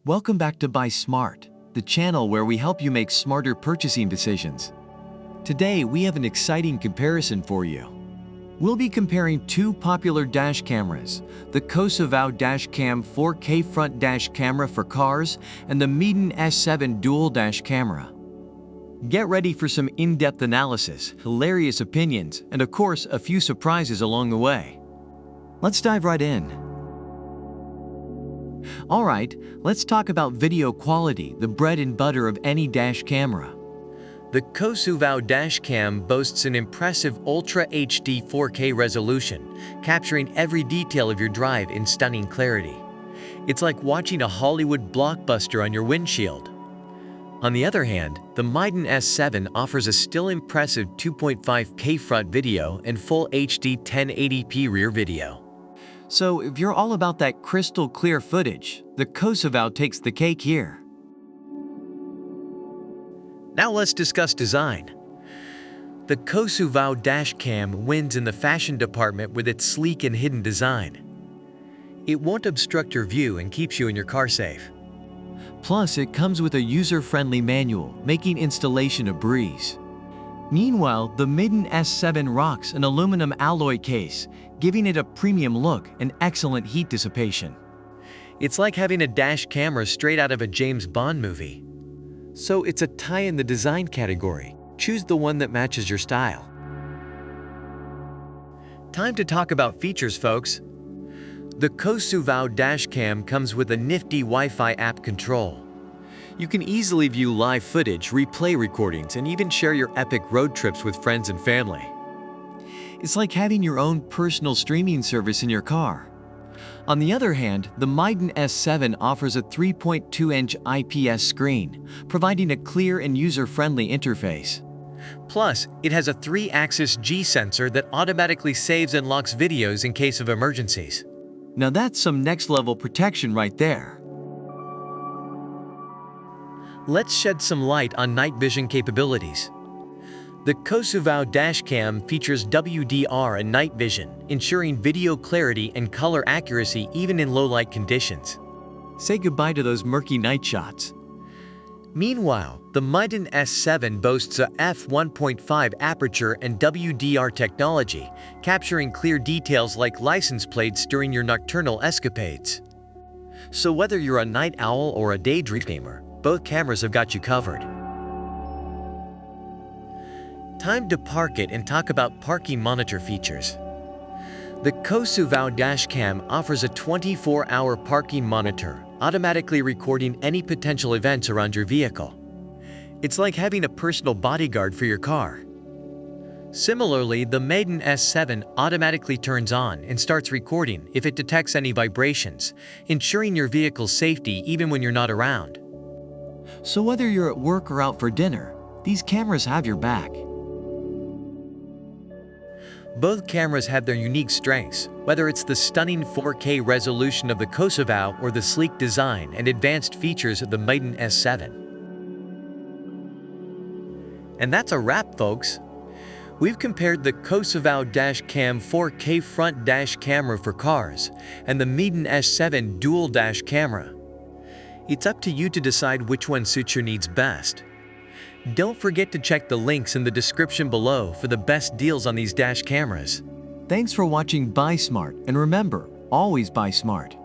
Welcome back to Buy Smart, the channel where we help you make smarter purchasing decisions. Today, we have an exciting comparison for you. We'll be comparing two popular dash cameras, the Cosuvow Dashcam 4K front dash camera for cars and the Miden S7 dual dash camera. Get ready for some in-depth analysis, hilarious opinions, and of course, a few surprises along the way. Let's dive right in. Alright, let's talk about video quality, the bread and butter of any dash camera. The Cosuvow Dashcam boasts an impressive Ultra HD 4K resolution, capturing every detail of your drive in stunning clarity. It's like watching a Hollywood blockbuster on your windshield. On the other hand, the Miden S7 offers a still impressive 2.5K front video and full HD 1080p rear video. So if you're all about that crystal clear footage, the Cosuvow takes the cake here. Now let's discuss design. The Cosuvow Dashcam wins in the fashion department with its sleek and hidden design. It won't obstruct your view and keeps you in your car safe. Plus, it comes with a user-friendly manual, making installation a breeze. Meanwhile, the Miden S7 rocks an aluminum alloy case, giving it a premium look and excellent heat dissipation. It's like having a dash camera straight out of a James Bond movie. So it's a tie in the design category. Choose the one that matches your style. Time to talk about features, folks. The Cosuvow Dashcam comes with a nifty Wi-Fi app control. You can easily view live footage, replay recordings, and even share your epic road trips with friends and family. It's like having your own personal streaming service in your car. On the other hand, the Miden S7 offers a 3.2-inch IPS screen, providing a clear and user-friendly interface. Plus, it has a 3-axis G sensor that automatically saves and locks videos in case of emergencies. Now that's some next-level protection right there. Let's shed some light on night vision capabilities. The Cosuvow Dashcam features WDR and night vision, ensuring video clarity and color accuracy even in low-light conditions. Say goodbye to those murky night shots. Meanwhile, the Miden S7 boasts a f1.5 aperture and WDR technology, capturing clear details like license plates during your nocturnal escapades. So whether you're a night owl or a daydreamer, both cameras have got you covered. Time to park it and talk about parking monitor features. The Cosuvow Dashcam offers a 24-hour parking monitor, automatically recording any potential events around your vehicle. It's like having a personal bodyguard for your car. Similarly, the Miden S7 automatically turns on and starts recording if it detects any vibrations, ensuring your vehicle's safety even when you're not around. So whether you're at work or out for dinner, these cameras have your back. Both cameras have their unique strengths, whether it's the stunning 4K resolution of the Cosuvow or the sleek design and advanced features of the Miden S7. And that's a wrap, folks. We've compared the Cosuvow Dashcam 4K front dash camera for cars and the Miden S7 dual dash camera. It's up to you to decide which one suits your needs best. Don't forget to check the links in the description below for the best deals on these dash cameras. Thanks for watching Buy Smart, and remember, always buy smart.